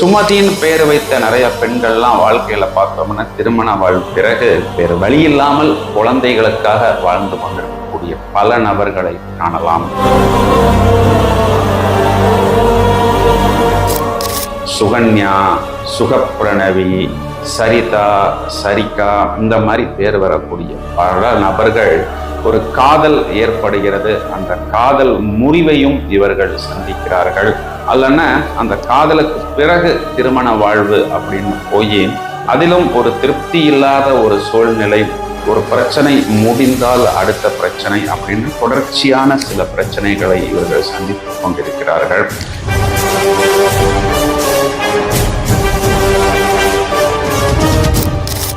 சுமதியின் பெயர் வைத்த நிறைய பெண்கள்லாம் வாழ்க்கையில பார்த்தோம்னா திருமண பிறகு வேறு வழி இல்லாமல் குழந்தைகளுக்காக வாழ்ந்து கொண்டிருக்கக்கூடிய பல நபர்களை காணலாம். சுகன்யா, சுகப்பிரணவி, சரிதா, சரிகா, இந்த மாதிரி பேர் வரக்கூடிய பல நபர்கள் ஒரு காதல் ஏற்படுகிறது. அந்த காதல் முறிவையும் இவர்கள் சந்திக்கிறார்கள். அல்லனா அந்த காதலுக்கு பிறகு திருமண வாழ்வு அப்படின்னு போய் அதிலும் ஒரு திருப்தி இல்லாத ஒரு சூழ்நிலை, ஒரு பிரச்சனை முடிந்தால் அடுத்த பிரச்சனை அப்படின்னு தொடர்ச்சியான சில பிரச்சனைகளை இவர்கள் சந்தித்துக் கொண்டிருக்கிறார்கள்.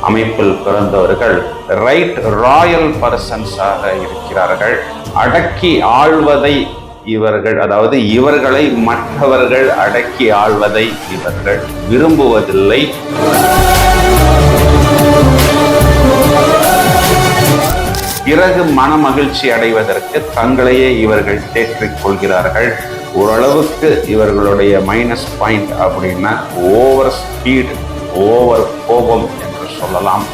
அமைப்பில் பிறந்தவர்கள் ரைட் ராயல் பர்சன்ஸாக இருக்கிறார்கள். அடக்கி ஆள்வதை இவர்கள், அதாவது இவர்களை மற்றவர்கள் அடக்கி ஆள்வதை இவர்கள் விரும்புவதில்லை. பிறகு மன மகிழ்ச்சி அடைவதற்கு தங்களையே இவர்கள் தேற்றிக் கொள்கிறார்கள். ஓரளவுக்கு இவர்களுடைய மைனஸ் பாயிண்ட் அப்படின்னா ஓவர் ஸ்பீட், ஓவர் கோபம் என்று சொல்லலாம்.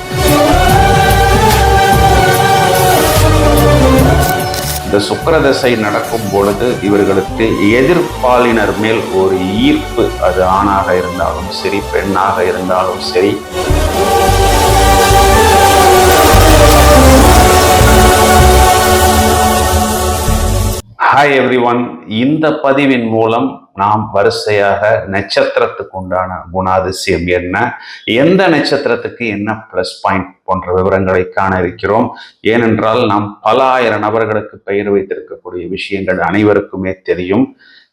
இந்த சுக்கிரதசை நடக்கும் பொழுது இவர்களுக்கு எதிர்ப்பாளினர் மேல் ஒரு ஈர்ப்பு, அது ஆணாக இருந்தாலும் சரி பெண்ணாக இருந்தாலும் சரி. ஹாய் எவ்ரிவன், இந்த பதிவின் மூலம் நாம் வரிசையாக நட்சத்திரத்துக்கு உண்டான குணாதிசயம் என்ன, எந்த நட்சத்திரத்துக்கு என்ன பிளஸ் பாயிண்ட் போன்ற விவரங்களை காண இருக்கிறோம். ஏனென்றால் நாம் பல ஆயிரம் நபர்களுக்கு பெயர் வைத்திருக்கக்கூடிய விஷயங்கள் அனைவருக்குமே தெரியும்.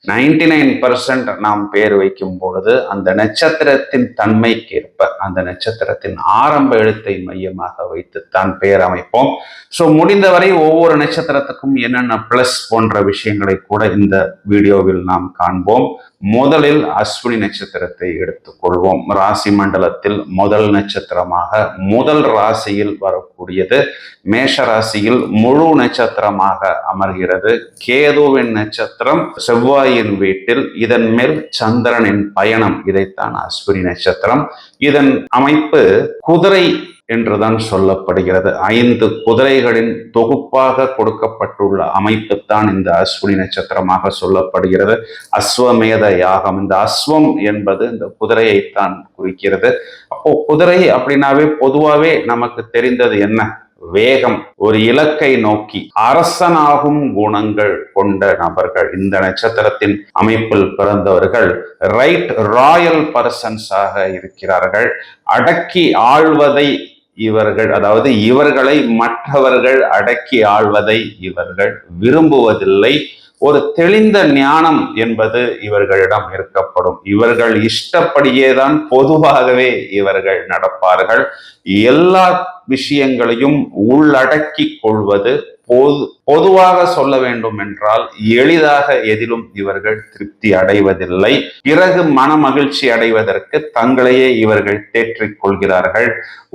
99% நாம் பெயர் வைக்கும் பொழுது அந்த நட்சத்திரத்தின் தன்மைக்கேற்ப அந்த நட்சத்திரத்தின் ஆரம்ப எழுத்தை மையமாக வைத்துத்தான் பெயர் அமைப்போம். ஸோ முடிந்தவரை ஒவ்வொரு நட்சத்திரத்துக்கும் என்னென்ன பிளஸ் போன்ற விஷயங்களை கூட இந்த வீடியோவில் நாம் காண்போம். முதலில் அஸ்வினி நட்சத்திரத்தை எடுத்துக்கொள்வோம். ராசி மண்டலத்தில் முதல் நட்சத்திரமாக முதல் ராசியில் வரக்கூடியது மேஷ ராசியில் முழு நட்சத்திரமாக அமர்கிறது. கேதுவின் நட்சத்திரம் செவ்வாயின் வீட்டில், இதன் மேல் சந்திரனின் பயணம், இதைத்தான் அஸ்வினி நட்சத்திரம். இதன் அமைப்பு குதிரை என்றுதான் சொல்லப்படுகிறது. 5 குதிரைகளின் தொகுப்பாக கொடுக்கப்பட்டுள்ள அமைப்பு தான் இந்த அஸ்வினி நட்சத்திரமாக சொல்லப்படுகிறது. அஸ்வமேத யாகம், இந்த அஸ்வம் என்பது இந்த குதிரையைத்தான் குறிக்கிறது. அப்போ குதிரை அப்படின்னாவே பொதுவாகவே நமக்கு தெரிந்தது என்ன? வேகம், ஒரு இலக்கை நோக்கி அரசனாகும் குணங்கள் கொண்ட நபர்கள். இந்த நட்சத்திரத்தின் அமைப்பில் பிறந்தவர்கள் ரைட் ராயல் பர்சன்ஸாக இருக்கிறார்கள். அடக்கி ஆள்வதை இவர்கள், அதாவது இவர்களை மற்றவர்கள் அடக்கி ஆள்வதை இவர்கள் விரும்புவதில்லை. ஒரு தெளிந்த ஞானம் என்பது இவர்களிடம் இருக்கப்படும். இவர்கள் இஷ்டப்படியேதான் பொதுவாகவே இவர்கள் நடப்பார்கள். எல்லா விஷயங்களையும் உள்ளடக்கி கொள்வது, பொதுவாக சொல்ல வேண்டும் என்றால் எளிதாக எதிலும் இவர்கள் திருப்தி அடைவதில்லை. பிறகு மன மகிழ்ச்சி அடைவதற்கு தங்களையே இவர்கள் தேற்றிக் கொள்கிறார்கள்.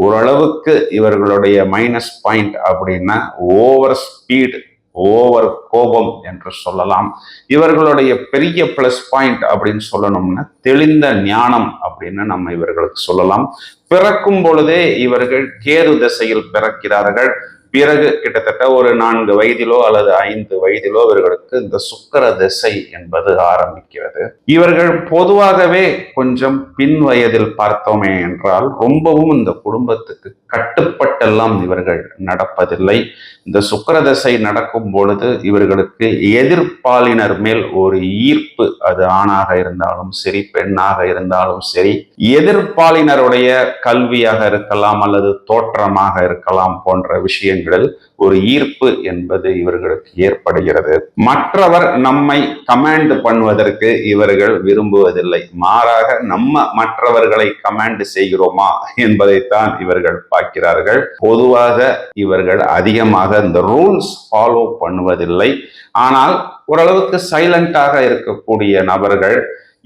ஓரளவுக்கு இவர்களுடைய மைனஸ் பாயிண்ட் அப்படின்னா ஓவர் ஸ்பீட், ஓவர் கோபம் என்று சொல்லலாம். இவர்களுடைய பெரிய பிளஸ் பாயிண்ட் அப்படின்னு சொல்லணும்னா தெளிந்த ஞானம் அப்படின்னு நம்ம இவர்களுக்கு சொல்லலாம். பிறக்கும் பொழுதே இவர்கள் கேது திசையில் பிறக்கிறார்கள். பிறகு கிட்டத்தட்ட ஒரு 4 வயதிலோ அல்லது 5 வயதிலோ இவர்களுக்கு இந்த சுக்கிர திசை என்பது ஆரம்பிக்கிறது. இவர்கள் பொதுவாகவே கொஞ்சம் பின் வயதில் பார்த்தோமே என்றால் ரொம்பவும் இந்த குடும்பத்துக்கு கட்டுப்பட்டெல்லாம் இவர்கள் நடப்பதில்லை. இந்த சுக்கிர திசை நடக்கும் பொழுது இவர்களுக்கு எதிர்ப்பாளினர் மேல் ஒரு ஈர்ப்பு, அது ஆணாக இருந்தாலும் சரி பெண்ணாக இருந்தாலும் சரி. எதிர்ப்பாளினருடைய கல்வியாக இருக்கலாம் அல்லது தோற்றமாக இருக்கலாம் போன்ற விஷயங்களில் ஒரு ஈர்ப்பு என்பது இவர்களுக்கு ஏற்படுகிறது. மற்றவர் நம்மை கமாண்ட் பண்ணுவதற்கு இவர்கள் விரும்புவதில்லை. மாறாக நம்ம மற்றவர்களை கமாண்ட் செய்கிறோமா என்பதைத்தான் இவர்கள் பார்க்கிறார்கள். பொதுவாக இவர்கள் அதிகமாக இந்த ரூல்ஸ் ஃபாலோ பண்ணுவதில்லை. ஆனால் ஓரளவுக்கு சைலண்டாக இருக்கக்கூடிய நபர்கள்.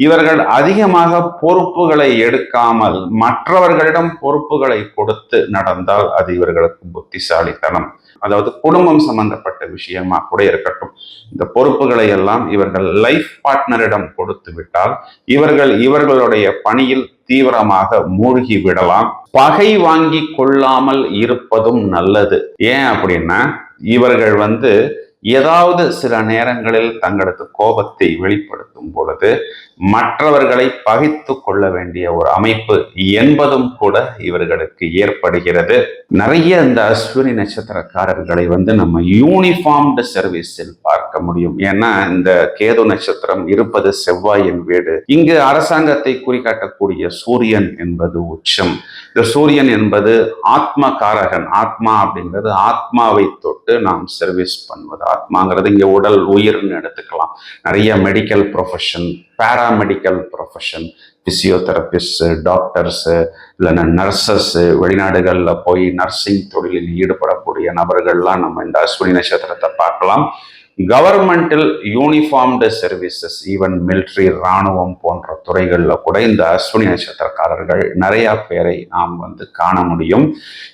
இவர்கள் அதிகமாக பொறுப்புகளை எடுக்காமல் மற்றவர்களிடம் பொறுப்புகளை கொடுத்து நடந்தால் அது இவர்களுக்கு புத்திசாலித்தனம். அதாவது குடும்பம் சம்பந்தப்பட்ட விஷயமா கூட இருக்கட்டும், இந்த பொறுப்புகளை எல்லாம் இவர்கள் லைஃப் பார்ட்னரிடம் கொடுத்து விட்டால் இவர்களுடைய பணியில் தீவிரமாக மூழ்கி விடலாம். பகை வாங்கி கொள்ளாமல் இருப்பதும் நல்லது. ஏன் அப்படின்னா இவர்கள் ஏதாவது சில நேரங்களில் தங்களது கோபத்தை வெளிப்படுத்தும் பொழுது மற்றவர்களை பகைத்து கொள்ள வேண்டிய ஒரு அமைப்பு என்பதும் கூட இவர்களுக்கு ஏற்படுகிறது. நிறைய இந்த அஸ்வினி நட்சத்திரக்காரர்களை நம்ம யூனிஃபார்ம்டு சர்வீஸில் பார்க்க முடியும். ஏன்னா இந்த கேது நட்சத்திரம் இருப்பது செவ்வாயின் வீடு. இங்கு அரசாங்கத்தை குறிக்காட்டக்கூடிய சூரியன் என்பது உச்சம். இந்த சூரியன் என்பது ஆத்மகாரகன். ஆத்மா அப்படிங்கிறது ஆத்மாவை தொட்டு நாம் சர்வீஸ் பண்ணுவது. ஆத்மாங்கிறது இங்க உடல் உயிர்னு எடுத்துக்கலாம். நிறைய medical profession, paramedical profession, physiotherapist, doctors, இல்லைன்னா நர்சஸ், வெளிநாடுகளில் போய் நர்சிங் தொழிலில் ஈடுபடக்கூடிய நபர்கள்லாம் நம்ம இந்த அஸ்வினி நட்சத்திரத்தை பார்க்கலாம். கவர்மெண்டில் யூனிஃபார்ம்டு சர்வீசஸ், ஈவன் மிலிட்ரி, இராணுவம் போன்ற துறைகளில் கூட இந்த அஸ்வினி நட்சத்திரக்காரர்கள் நிறைய பேரை நாம் காண முடியும்.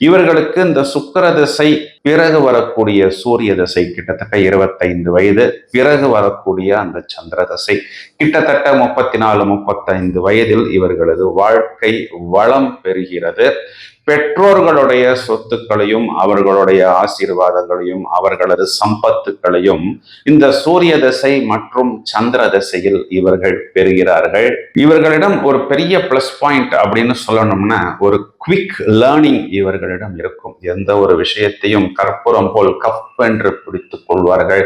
இவர்களுக்கு இந்த சுக்கிர திசை பிறகு வரக்கூடிய சூரிய திசை கிட்டத்தட்ட 25 வயது, பிறகு வரக்கூடிய அந்த சந்திர திசை கிட்டத்தட்ட 34-35 வயதில் இவர்களது வாழ்க்கை வளம் பெறுகிறது. பெற்றோர்களுடைய சொத்துக்களையும் அவர்களுடைய ஆசீர்வாதங்களையும் அவர்களது சம்பத்துக்களையும் இந்த சூரிய திசை மற்றும் சந்திர திசையில் இவர்கள் பெறுகிறார்கள். இவர்களிடம் ஒரு பெரிய பிளஸ் பாயிண்ட் அப்படின்னு சொல்லணும்னா ஒரு குவிக் லேர்னிங் இவர்களிடம் இருக்கும். எந்த ஒரு விஷயத்தையும் கற்பூரம் போல் கப் என்று பிடித்துக் கொள்வார்கள்.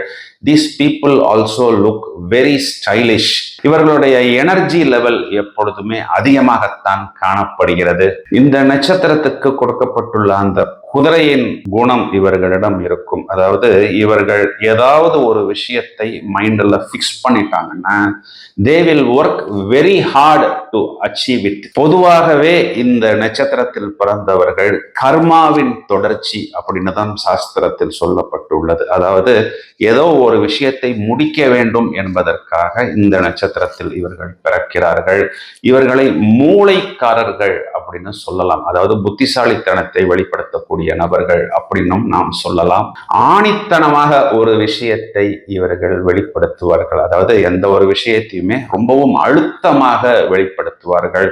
These people also look very stylish. இவர்களுடைய எனர்ஜி லெவல் எப்பொழுதுமே அதிகமாகத்தான் காணப்படுகிறது. இந்த நட்சத்திரத்துக்கு கொடுக்கப்பட்டுள்ள அந்த குதிரையின் குணம் இவர்களிடம் இருக்கும். அதாவது இவர்கள் ஏதாவது ஒரு விஷயத்தை மைண்ட்ல பிக்ஸ் பண்ணிட்டாங்கன்னா they will work very hard to achieve it. பொதுவாகவே இந்த நட்சத்திரத்தில் பிறந்தவர்கள் கர்மாவின் தொடர்ச்சி அப்படின்னு தான் சாஸ்திரத்தில் சொல்லப்பட்டுள்ளது. அதாவது ஏதோ ஒரு விஷயத்தை முடிக்க வேண்டும் என்பதற்காக இந்த நட்சத்திரத்தில் இவர்கள் பிறக்கிறார்கள். இவர்களை மூளைக்காரர்கள் அப்படின்னு சொல்லலாம். அதாவது புத்திசாலித்தனத்தை வெளிப்படுத்தக்கூடிய நபர்கள் அப்படின்னும் நாம் சொல்லலாம். ஆணித்தனமாக ஒரு விஷயத்தை இவர்கள் வெளிப்படுத்துவார்கள். அதாவது எந்த ஒரு விஷயத்தையுமே ரொம்பவும் அழுத்தமாக வெளிப்படுத்துவார்கள்.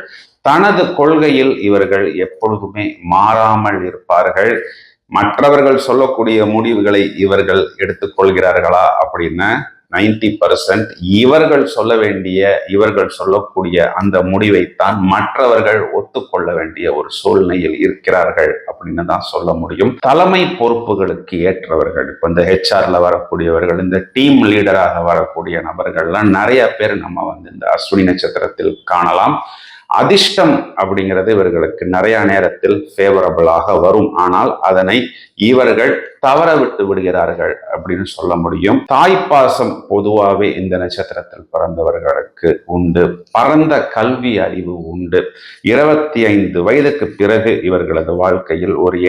தனது கொள்கையில் இவர்கள் எப்பொழுதுமே மாறாமல் இருப்பார்கள். மற்றவர்கள் சொல்லக்கூடிய முடிவுகளை இவர்கள் எடுத்துக்கொள்கிறார்களா அப்படின்னா 90% இவர்கள் சொல்லக்கூடிய அந்த முடிவைத்தான் மற்றவர்கள் ஒத்துக்கொள்ள வேண்டிய ஒரு சூழ்நிலையில் இருக்கிறார்கள் அப்படின்னு தான் சொல்ல முடியும். தலைமை பொறுப்புகளுக்கு ஏற்றவர்கள், இப்ப இந்த ஹெச்ஆர்ல வரக்கூடியவர்கள், இந்த டீம் லீடராக வரக்கூடிய நபர்கள்லாம் நிறைய பேர் நம்ம இந்த அஸ்வினி நட்சத்திரத்தில் காணலாம். அதிர்ஷ்டம் அப்படிங்கிறது இவர்களுக்கு நிறைய நேரத்தில் ஃபேவரபிளாக வரும். ஆனால் அதனை இவர்கள் தவற விட்டு விடுகிறார்கள் அப்படின்னு சொல்ல முடியும். தாய்ப்பாசம் பொதுவாகவே இந்த நட்சத்திரத்தில் பிறந்தவர்களுக்கு உண்டு. பரந்த கல்வி அறிவு உண்டு. 25 வயதுக்கு பிறகு இவர்களது வாழ்க்கையில் ஒரு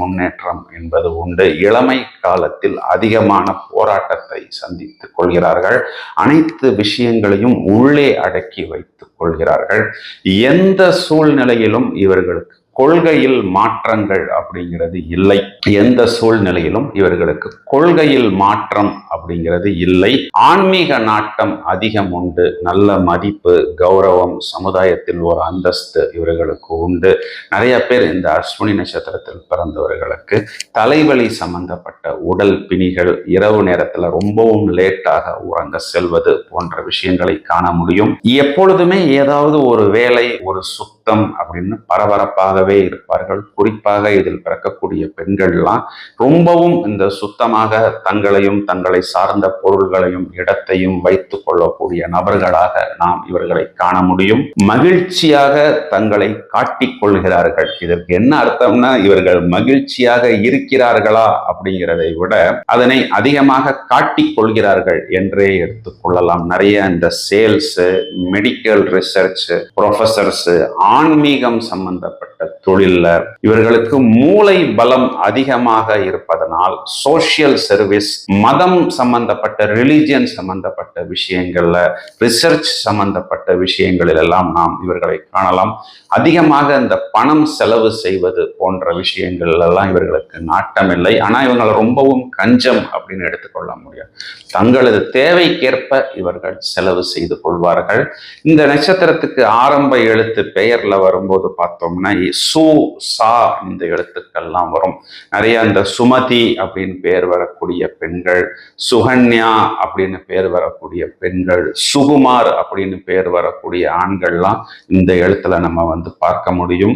முன்னேற்றம் என்பது உண்டு. இளமை காலத்தில் அதிகமான போராட்டத்தை சந்தித்துக் கொள்கிறார்கள். அனைத்து விஷயங்களையும் உள்ளே அடக்கி வைத்துக் கொள்கிறார்கள். எந்த சூழ்நிலையிலும் இவர்களுக்கு கொள்கையில் மாற்றங்கள் அப்படிங்கிறது இல்லை. எந்த சூழ்நிலையிலும் இவர்களுக்கு கொள்கையில் மாற்றம் அப்படிங்கிறது இல்லை. ஆன்மீக நாட்டம் அதிகம் உண்டு. நல்ல மதிப்பு, கௌரவம், சமுதாயத்தில் ஒரு அந்தஸ்து இவர்களுக்கு உண்டு. நிறைய பேர் இந்த அஸ்வினி நட்சத்திரத்தில் பிறந்தவர்களுக்கு தலைவலி சம்பந்தப்பட்ட உடல் பிணிகள், இரவு நேரத்துல ரொம்பவும் லேட்டாக உறங்க செல்வது போன்ற விஷயங்களை காண முடியும். எப்பொழுதுமே ஏதாவது ஒரு வேலை, ஒரு சுத்தம் அப்படின்னு பரபரப்பாகவே இருப்பார்கள். குறிப்பாக இதில் பிறக்கக்கூடிய பெண்கள்லாம் ரொம்பவும் இந்த சுத்தமாக தங்களையும் தங்களை சார்ந்த பொருள்களையும் இடத்தையும் வைத்துக் கொள்ளக்கூடிய நபர்களாக நாம் இவர்களை காண முடியும். மகிழ்ச்சியாக தங்களை காட்டிக் கொள்கிறார்கள். இதற்கு என்ன அர்த்தம்னா இவர்கள் மகிழ்ச்சியாக இருக்கிறார்களா அப்படிங்கிறதை விட அதனை அதிகமாக காட்டிக் கொள்கிறார்கள் என்றே எடுத்துக்கொள்ளலாம். நிறைய இந்த சேல்ஸ், மெடிக்கல் ரிசர்ச், ப்ரொஃபசர்ஸ், ஆன்மீகம் சம்பந்தப்பட்ட தொழில்ல இவர்களுக்கு மூளை பலம் அதிகமாக இருப்பதனால் சோசியல் சர்வீஸ், மதம் சம்பந்தப்பட்ட, ரிலிஜியன் சம்பந்தப்பட்ட விஷயங்கள்ல, ரிசர்ச் சம்பந்தப்பட்ட விஷயங்களில் எல்லாம் நாம் இவர்களை காணலாம். அதிகமாக இந்த பணம் செலவு செய்வது போன்ற விஷயங்கள் எல்லாம் இவர்களுக்கு நாட்டம் இல்லை. ஆனா இவங்களை ரொம்பவும் கஞ்சம் அப்படின்னு எடுத்துக்கொள்ள முடியாது. தங்களது தேவைக்கேற்ப இவர்கள் செலவு செய்து கொள்வார்கள். இந்த நட்சத்திரத்துக்கு ஆரம்ப எழுத்து பெயர்ல வரும்போது பார்த்தோம்னா சு, சா இந்த எழுத்துக்கள்லாம் வரும். நிறைய இந்த சுமதி அப்படின்னு பெயர் வரக்கூடிய பெண்கள், சுகன்யா அப்படின்னு பெயர் வரக்கூடிய பெண்கள், சுகுமார் அப்படின்னு பெயர் வரக்கூடிய ஆண்கள்லாம் இந்த எழுத்துல நம்ம பார்க்க முடியும்.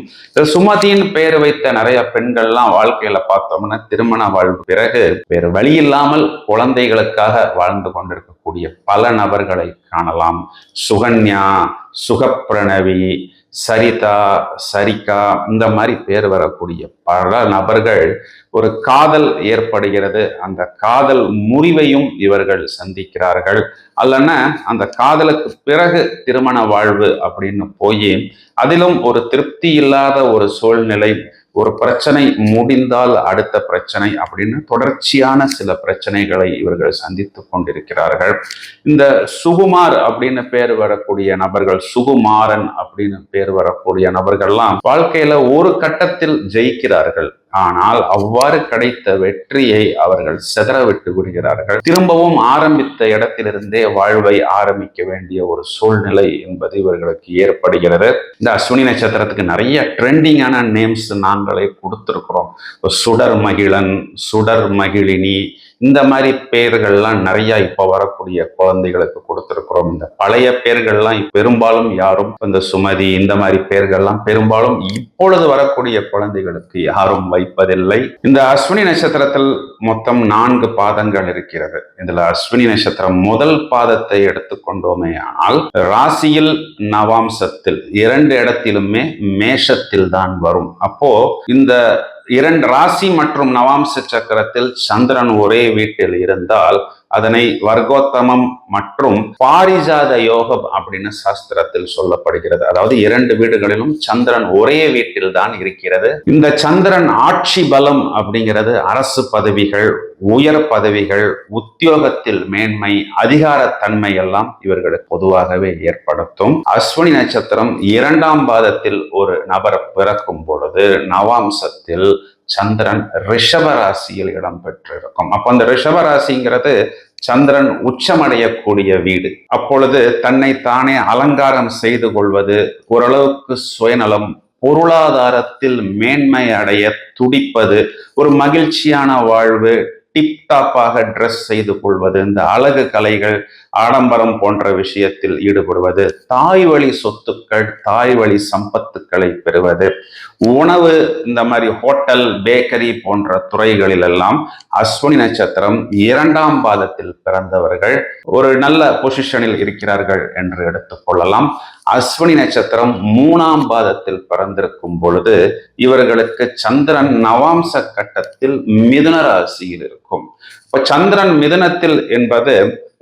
சுமதியின் பெயர் வைத்த நிறைய பெண்கள்லாம் வாழ்க்கையில பார்த்தோம்னா திருமண வாழ்வு பிறகு வேறு வழி இல்லாமல் குழந்தைகளுக்காக வாழ்ந்து கொண்டிருக்கக்கூடிய பல நபர்களை காணலாம். சுகன்யா, சுகப்பிரணவி, சரிதா, சரிகா இந்த மாதிரி பேர் வரக்கூடிய பல நபர்கள் ஒரு காதல் ஏற்படுகிறது. அந்த காதல் முறிவையும் இவர்கள் சந்திக்கிறார்கள். அல்லனா அந்த காதலுக்கு பிறகு திருமண வாழ்வு அப்படின்னு போய் அதிலும் ஒரு திருப்தி இல்லாத ஒரு சூழ்நிலை, ஒரு பிரச்சனை முடிந்தால் அடுத்த பிரச்சனை அப்படின்னு தொடர்ச்சியான சில பிரச்சனைகளை இவர்கள் சந்தித்து கொண்டிருக்கிறார்கள். இந்த சுகுமார் அப்படின்னு பேர் வரக்கூடிய நபர்கள், சுகுமாரன் அப்படின்னு பேர் வரக்கூடிய நபர்கள்லாம் வாழ்க்கையில ஒரு கட்டத்தில் ஜெயிக்கிறார்கள். ஆனால் அவ்வாறு கிடைத்த வெற்றியை அவர்கள் சிதற விட்டு விடுகிறார்கள். திரும்பவும் ஆரம்பித்த இடத்திலிருந்தே வாழ்வை ஆரம்பிக்க வேண்டிய ஒரு சூழ்நிலை என்பது இவர்களுக்கு ஏற்படுகிறது. இந்த அஸ்வினி நட்சத்திரத்துக்கு நிறைய ட்ரெண்டிங்கான நேம்ஸ் நாங்களே கொடுத்திருக்கிறோம். சுடர் மகிழன், சுடர் மகிழினி, இந்த மாதிரி பெயர்கள்லாம் நிறைய இப்ப வரக்கூடிய குழந்தைகளுக்கு கொடுத்திருக்கிறோம். இந்த பழைய பெயர்கள்லாம் பெரும்பாலும் யாரும், இந்த சுமதி இந்த மாதிரி பெயர்கள்லாம் பெரும்பாலும் இப்பொழுது வரக்கூடிய குழந்தைகளுக்கு யாரும் வைப்பதில்லை. இந்த அஸ்வினி நட்சத்திரத்தில் மொத்தம் 4 பாதங்கள் இருக்கிறது. இதுல அஸ்வினி நட்சத்திரம் முதல் பாதத்தை எடுத்துக்கொண்டோமே ஆனால் ராசியில் நவாம்சத்தில் 2 இடத்திலுமே மேஷத்தில் தான் வரும். அப்போ இந்த 2 ராசி மற்றும் நவாம்ச சக்கரத்தில் சந்திரன் ஒரே வீட்டில் இருந்தால் அதனை வர்க்கோத்தமம் மற்றும் பாரிஜாத யோகம் அப்படின்னு சாஸ்திரத்தில் சொல்லப்படுகிறது. அதாவது 2 வீடுகளிலும் சந்திரன் ஒரே வீட்டில் தான் இருக்கிறது. இந்த சந்திரன் ஆட்சி பலம் அப்படிங்கிறது அரசு பதவிகள், உயர் பதவிகள், உத்தியோகத்தில் மேன்மை, அதிகாரத்தன்மை எல்லாம் இவர்களுக்கு பொதுவாகவே ஏற்படுத்தும். அஸ்வினி நட்சத்திரம் 2ஆம் பாதத்தில் ஒரு நபர் பிறக்கும் பொழுது நவாம்சத்தில் சந்திரன் ரிஷப ராசியில் இடம் பெற்றிருக்கும். அப்ப அந்த ரிஷப ராசிங்கிறது சந்திரன் உச்சமடையக்கூடிய வீடு. அப்பொழுது தன்னை தானே அலங்காரம் செய்து கொள்வது, ஓரளவுக்கு சுயநலம், பொருளாதாரத்தில் மேன்மை அடைய துடிப்பது, ஒரு மகிழ்ச்சியான வாழ்வு, டிப்டாப்பாக ட்ரெஸ் செய்து கொள்வது, இந்த அழகு கலைகள், ஆடம்பரம் போன்ற விஷயத்தில் ஈடுபடுவது, தாய் வழி சொத்துக்கள், தாய் வழி சம்பத்துக்களை பெறுவது, உணவு, இந்த மாதிரி ஹோட்டல், பேக்கரி போன்ற துறைகளில் எல்லாம் அஸ்வினி நட்சத்திரம் 2ஆம் பாதத்தில் பிறந்தவர்கள் ஒரு நல்ல பொசிஷனில் இருக்கிறார்கள் என்று எடுத்துக்கொள்ளலாம். அஸ்வினி நட்சத்திரம் 3ஆம் பாதத்தில் பிறந்திருக்கும் பொழுது இவர்களுக்கு சந்திரன் நவாம்ச கட்டத்தில் மிதுன ராசியில் இருக்கும். இப்ப சந்திரன் மிதுனத்தில் என்பது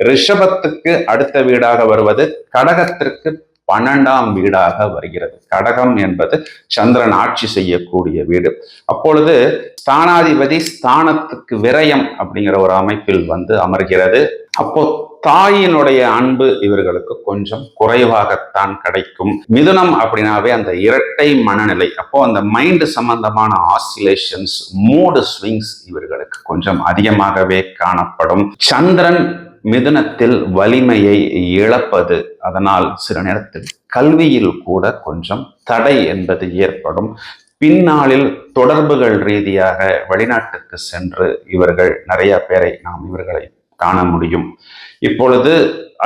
ரிஷபத்துக்கு அடுத்த வீடாக வருவது கடகத்திற்கு 12ஆம் வீடாக வருகிறது. கடகம் என்பது சந்திரன் ஆட்சி செய்யக்கூடிய வீடு. அப்பொழுது ஸ்தானாதிபதி ஸ்தானத்துக்கு விரயம் அப்படிங்கிற ஒரு அமைப்பில் அமர்கிறது. அப்போ தாயினுடைய அன்பு இவர்களுக்கு கொஞ்சம் குறைவாகத்தான் கிடைக்கும். மிதுனம் அப்படின்னாவே அந்த இரட்டை மனநிலை. அப்போ அந்த மைண்ட் சம்பந்தமான ஆசிலேஷன்ஸ், மூடு ஸ்விங்ஸ் இவர்களுக்கு கொஞ்சம் அதிகமாகவே காணப்படும். சந்திரன் மிதுனத்தில் வலிமையை இழப்பது, அதனால் சில நேரத்தில் கல்வியில் கூட கொஞ்சம் தடை என்பது ஏற்படும். பின்னாளில் தொடர்புகள் ரீதியாக வெளிநாட்டுக்கு சென்று இவர்கள் நிறைய பேரை நாம் இவர்களை காண முடியும். இப்பொழுது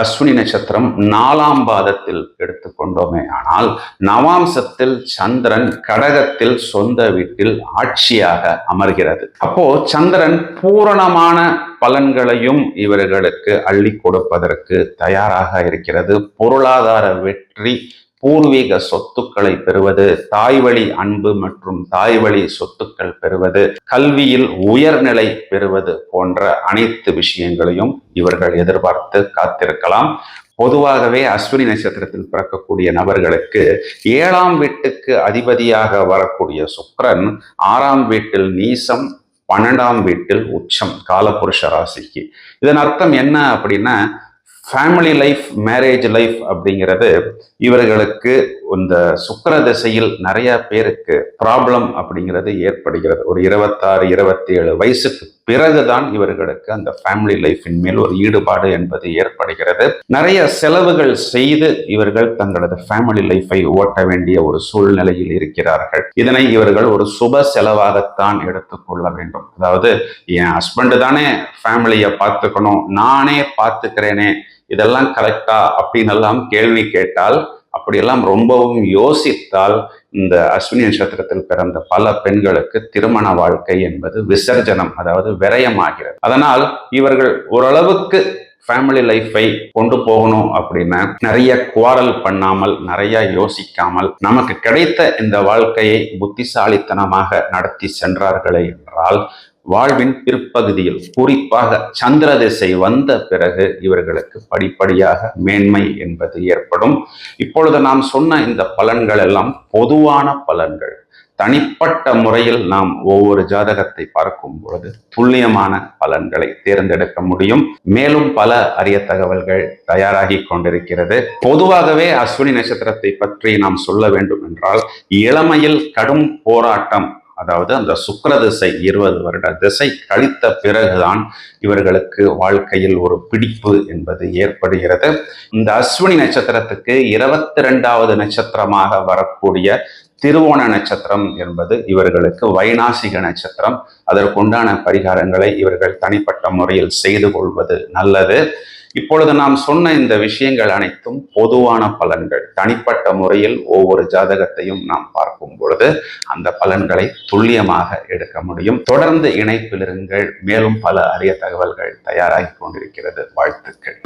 அஸ்வினி நட்சத்திரம் 4ஆம் பாதத்தில் எடுத்துக்கொண்டோமே ஆனால் நவாம்சத்தில் சந்திரன் கடகத்தில் சொந்த வீட்டில் ஆட்சியாக அமர்கிறது. அப்போ சந்திரன் பூரணமான பலன்களையும் இவர்களுக்கு அள்ளி கொடுப்பதற்கு தயாராக இருக்கிறது. பொருளாதார வெற்றி, பூர்வீக சொத்துக்களை பெறுவது, தாய்வழி அன்பு மற்றும் தாய்வழி சொத்துக்கள் பெறுவது, கல்வியில் உயர்நிலை பெறுவது போன்ற அனைத்து விஷயங்களையும் இவர்கள் எதிர்பார்த்து காத்திருக்கலாம். பொதுவாகவே அஸ்வினி நட்சத்திரத்தில் பிறக்கக்கூடிய நபர்களுக்கு 7ஆம் வீட்டுக்கு அதிபதியாக வரக்கூடிய சுக்கிரன் 6ஆம் வீட்டில் நீசம், 12ஆம் வீட்டில் உச்சம் காலபுருஷ ராசிக்கு. இதன் அர்த்தம் என்ன அப்படின்னா, ஃபேமிலி லைஃப், மேரேஜ் லைஃப் அப்படிங்கிறது இவர்களுக்கு இந்த சுக்கிர திசையில் நிறைய பேருக்கு ப்ராப்ளம் அப்படிங்கிறது ஏற்படுகிறது. ஒரு 26, 27 வயசுக்கு பிறகுதான் இவர்களுக்கு அந்த ஃபேமிலி லைஃபின் மேல் ஒரு ஈடுபாடு என்பது ஏற்படுகிறது. நிறைய செலவுகள் செய்து இவர்கள் தங்களது ஃபேமிலி லைஃபை ஓட்ட வேண்டிய ஒரு சூழ்நிலையில் இருக்கிறார்கள். இதனை இவர்கள் ஒரு சுப செலவாகத்தான் எடுத்துக்கொள்ள வேண்டும். அதாவது என் ஹஸ்பண்ட் தானே ஃபேமிலியை பார்த்துக்கணும், நானே பார்த்துக்கிறேனே, இதெல்லாம் கரெக்டா அப்படின்னு எல்லாம் கேள்வி கேட்டால், அப்படியெல்லாம் ரொம்பவும் யோசித்தால் இந்த அஸ்வினி நட்சத்திரத்தில் பிறந்த பல பெண்களுக்கு திருமண வாழ்க்கை என்பது விசர்ஜனம், அதாவது விரயமாகிறது. அதனால் இவர்கள் ஓரளவுக்கு ஃபேமிலி லைஃபை கொண்டு போகணும் அப்படின்னா நிறைய குவாரல் பண்ணாமல், நிறைய யோசிக்காமல் நமக்கு கிடைத்த இந்த வாழ்க்கையை புத்திசாலித்தனமாக நடத்தி சென்றார்களே என்றால் வாழ்வின் பிற்பகுதியில், குறிப்பாக சந்திர திசை வந்த பிறகு இவர்களுக்கு படிப்படியாக மேன்மை என்பது ஏற்படும். இப்பொழுது நாம் சொன்ன இந்த பலன்கள் எல்லாம் பொதுவான பலன்கள். தனிப்பட்ட முறையில் நாம் ஒவ்வொரு ஜாதகத்தை பார்க்கும் பொழுது துல்லியமான பலன்களை தேர்ந்தெடுக்க முடியும். மேலும் பல அரிய தகவல்கள் தயாராகி கொண்டிருக்கிறது. பொதுவாகவே அஸ்வினி நட்சத்திரத்தை பற்றி நாம் சொல்ல வேண்டும் என்றால், இளமையில் கடும் போராட்டம், அதாவது அந்த சுக்கிர திசை 20 வருட திசை கழித்த பிறகுதான் இவர்களுக்கு வாழ்க்கையில் ஒரு பிடிப்பு என்பது ஏற்படுகிறது. இந்த அஸ்வினி நட்சத்திரத்துக்கு 22வது நட்சத்திரமாக வரக்கூடிய திருவோண நட்சத்திரம் என்பது இவர்களுக்கு வைநாசிக நட்சத்திரம். அதற்குண்டான பரிகாரங்களை இவர்கள் தனிப்பட்ட முறையில் செய்து கொள்வது நல்லது. இப்பொழுது நாம் சொன்ன இந்த விஷயங்கள் அனைத்தும் பொதுவான பலன்கள். தனிப்பட்ட முறையில் ஒவ்வொரு ஜாதகத்தையும் நாம் பார்க்கும் பொழுது அந்த பலன்களை துல்லியமாக எடுக்க முடியும். தொடர்ந்து இணைப்பில் இருங்கள். மேலும் பல அரிய தகவல்கள் தயாராகி கொண்டிருக்கிறது. வாழ்த்துக்கள்.